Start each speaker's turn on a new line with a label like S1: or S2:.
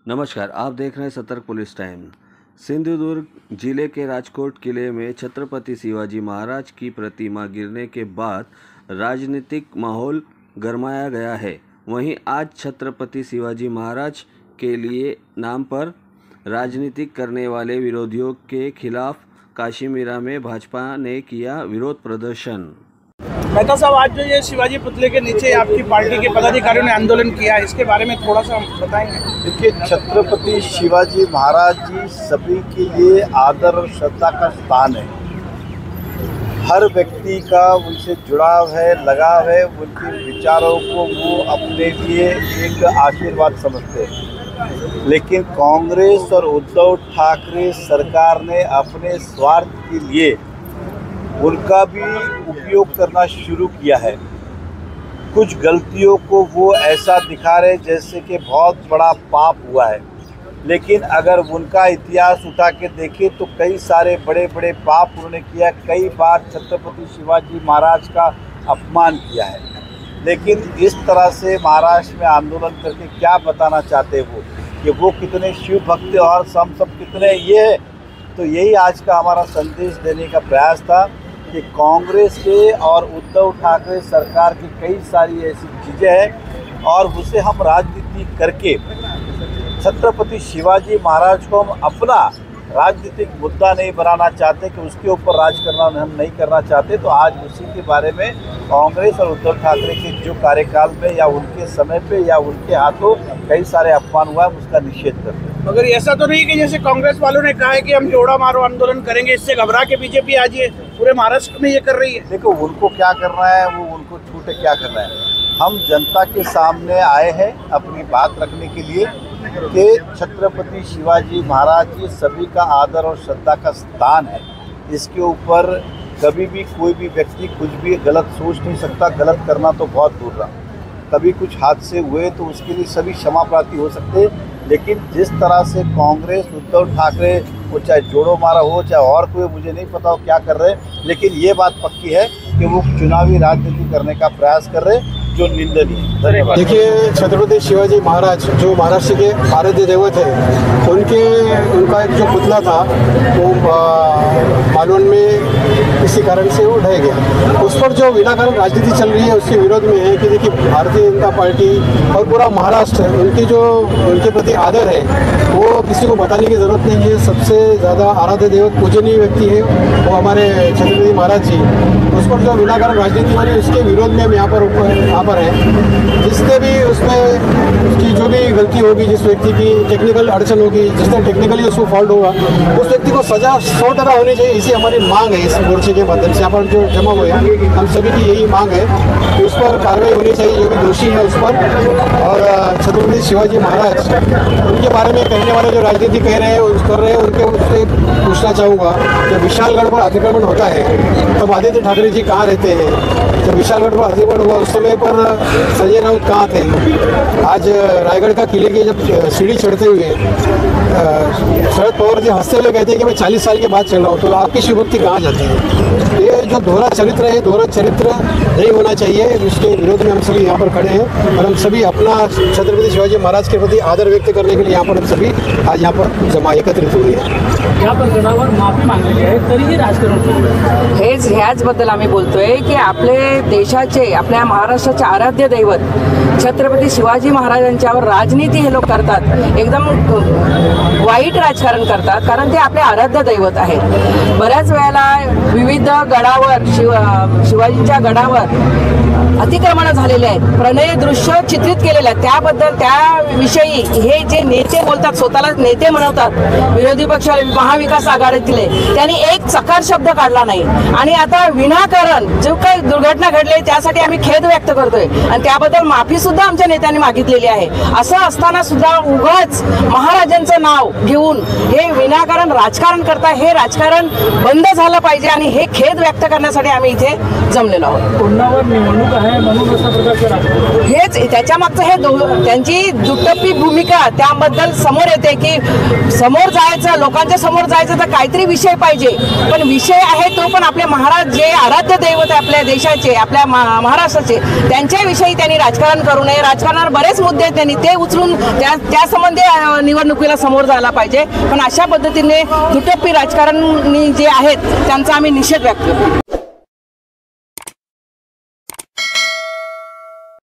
S1: नमस्कार, आप देख रहे हैं सतर्क पुलिस टाइम। सिंधुदुर्ग जिले के राजकोट किले में छत्रपति शिवाजी महाराज की प्रतिमा गिरने के बाद राजनीतिक माहौल गरमाया गया है। वहीं आज छत्रपति शिवाजी महाराज के लिए नाम पर राजनीति करने वाले विरोधियों के खिलाफ काशीमीरा में भाजपा ने किया विरोध प्रदर्शन।
S2: मेहता साहब, आज जो ये शिवाजी पुतले के नीचे आपकी पार्टी के पदाधिकारियों ने आंदोलन किया है, इसके बारे में थोड़ा सा बताएंगे।
S3: देखिए, छत्रपति शिवाजी महाराज जी सभी के लिए आदर और श्रद्धा का स्थान है। हर व्यक्ति का उनसे जुड़ाव है, लगाव है। उनके विचारों को वो अपने लिए एक आशीर्वाद समझते हैं। लेकिन कांग्रेस और उद्धव ठाकरे सरकार ने अपने स्वार्थ के लिए उनका भी उपयोग करना शुरू किया है। कुछ गलतियों को वो ऐसा दिखा रहे जैसे कि बहुत बड़ा पाप हुआ है, लेकिन अगर उनका इतिहास उठा के देखें तो कई सारे बड़े बड़े पाप उन्होंने किया। कई बार छत्रपति शिवाजी महाराज का अपमान किया है। लेकिन इस तरह से महाराष्ट्र में आंदोलन करके क्या बताना चाहते वो कि वो कितने शिव भक्त और हम सब कितने ये है। तो यही आज का हमारा संदेश देने का प्रयास था कि कांग्रेस के और उद्धव ठाकरे सरकार की कई सारी ऐसी चीज़ें हैं और उसे हम राजनीति करके छत्रपति शिवाजी महाराज को हम अपना राजनीतिक मुद्दा नहीं बनाना चाहते कि उसके ऊपर राज करना हम नहीं करना चाहते। तो आज उसी के बारे में कांग्रेस और उद्धव ठाकरे के जो कार्यकाल में या उनके समय पे या उनके हाथों कई सारे अपमान हुआ है, उसका निषेध करते हैं।
S2: मगर ऐसा तो नहीं कि जैसे कांग्रेस वालों ने कहा है कि हम जोड़ा मारो आंदोलन करेंगे, इससे घबरा के बीजेपी आज ये पूरे महाराष्ट्र में ये कर रही है।
S3: देखो, उनको क्या करना है, वो उनको छूटे क्या करना है। हम जनता के सामने आए हैं अपनी बात रखने के लिए कि छत्रपति शिवाजी महाराज जी सभी का आदर और श्रद्धा का स्थान है। इसके ऊपर कभी भी कोई भी व्यक्ति कुछ भी गलत सोच नहीं सकता। गलत करना तो बहुत दूर रहा। कभी कुछ हादसे हुए तो उसके लिए सभी क्षमा प्रार्थी हो सकते हैं, लेकिन जिस तरह से कांग्रेस उद्धव ठाकरे वो चाहे जोड़ो मारा हो चाहे और कोई, मुझे नहीं पता वो क्या कर रहे हैं, लेकिन ये बात पक्की है कि वो चुनावी राजनीति करने का प्रयास कर रहे हैं, जो निंदनीय है। धन्यवाद।
S4: देखिए, छत्रपति शिवाजी महाराज जो महाराष्ट्र के आराध्य देवत है, उनका एक जो पुतला था वो मालवण में किसी कारण से वो ढह गया। उस पर जो विनाकारण राजनीति चल रही है उसके विरोध में है कि देखिए, भारतीय जनता पार्टी और पूरा महाराष्ट्र उनके प्रति आदर है वो किसी को बताने की ज़रूरत नहीं है। सबसे ज़्यादा आराध्य देवत पूजनीय व्यक्ति है वो हमारे छत्रपति महाराज जी। उस पर जो विनाकारण राजनीति वाली उसके विरोध में हम यहाँ पर है। जिसने भी उसमें उसकी जो भी गलती होगी, जिस व्यक्ति की टेक्निकल अड़चन होगी, जिसने टेक्निकली उसको फॉल्ट होगा, उस व्यक्ति को सज़ा 100% होनी चाहिए। इसी हमारी मांग है। इस मोर्चे के माध्यम से यहाँ पर जो जमा हुए हैं हम सभी की यही मांग है कि उस पर कार्रवाई होनी चाहिए, जो भी दोषी है उस पर। और छत्रपति शिवाजी महाराज उनके बारे में कहने वाले जो राजनीति कर रहे हैं उनके उससे पूछना चाहूँगा कि विशालगढ़ पर अतिक्रमण होता है तब आदित्य ठाकरे जी कहाँ रहते हैं? जब विशालगढ़ पर अतिक्रमण हुआ उस समय पर संजय राउत कहाँ थे? आज रायगढ़ का किले की जब सीढ़ी चढ़ते हुए शरद पवार जी हंसते हुए कहते हैं कि मैं 40 साल के बाद चल रहा हूँ, तो आपकी शिवभक्ति कहाँ जाती है? ये जो दोहरा चरित्र है, दोहरा चरित्र नहीं होना चाहिए। इसके विरोध में हम सभी यहाँ पर खड़े हैं और हम सभी अपना छत्रपति शिवाजी महाराज के प्रति आदर व्यक्त करने के लिए यहाँ पर हम सभी आज यहाँ पर जमा एकत्रित हुए हैं।
S5: यहाँ पर गडावर माफी मागलेली आहे तरीही राजकारण सुरू आहे।
S6: ह्याचबद्दल आम्ही बोलतोय की आपले देशाचे, आपल्या महाराष्ट्राचे आराध्य दैवत छत्रपती शिवाजी महाराजांच्यावर राजनीती हे लोक करतात, एकदम वाईट राजकारण करतात, कारण ते आपले आराध्य दैवत आहे। बऱ्याच वेळेला विविध गडावर शिवाजींच्या गडावर अतिक्रमण झालेले आहेत, प्रणय दृश्य चित्रित केलेले आहेत। त्याबद्दल त्याविषयी हे जे नेते बोलतात, स्वतःला नेते म्हणतात, विरोधी पक्ष महाविकास आघाडीतले, त्यांनी एक चकार शब्द काढला नाही। आणि आता विनाकारण जो काही दुर्घटना घडली त्यासाठी आम्ही खेद व्यक्त करतोय आणि त्याबद्दल माफी सुद्धा आमच्या नेत्यांनी मागितलेली आहे। असं असताना सुद्धा उगाच महाराजांचं नाव घेऊन हे विनाकारण राजकारण करता, हे राजकारण बंद झालं पाहिजे आणि हे खेद व्यक्त करण्यासाठी आम्ही इथे जमलेलो आहोत.
S5: कोणावर निवडणूक आहे म्हणून अशा प्रकारचे राजकारण.
S6: हेच त्याच्यामागचं हे त्यांची दुटप्पी भूमिका त्याबद्दल समोर येते की समोर जायचं, लोकांच्या समोर जायचं तर काहीतरी विषय पाहिजे. पण विषय आहे तो पण आपले महाराज जे आराध्य दैवत आहे आपल्या देशाचे, आपल्या महाराष्ट्राचे, त्यांच्याविषयी त्यांनी राजकारण करू नये. राजकारणावर बरेच मुद्दे आहेत, त्यांनी ते उचलून त्या संबंधी निवडणुकीला समोर जायला पाहिजे. पण अशा पद्धतीने दुटप्पी राजकारणी जे आहेत त्यांचा आम्ही निषेध व्यक्त करतो.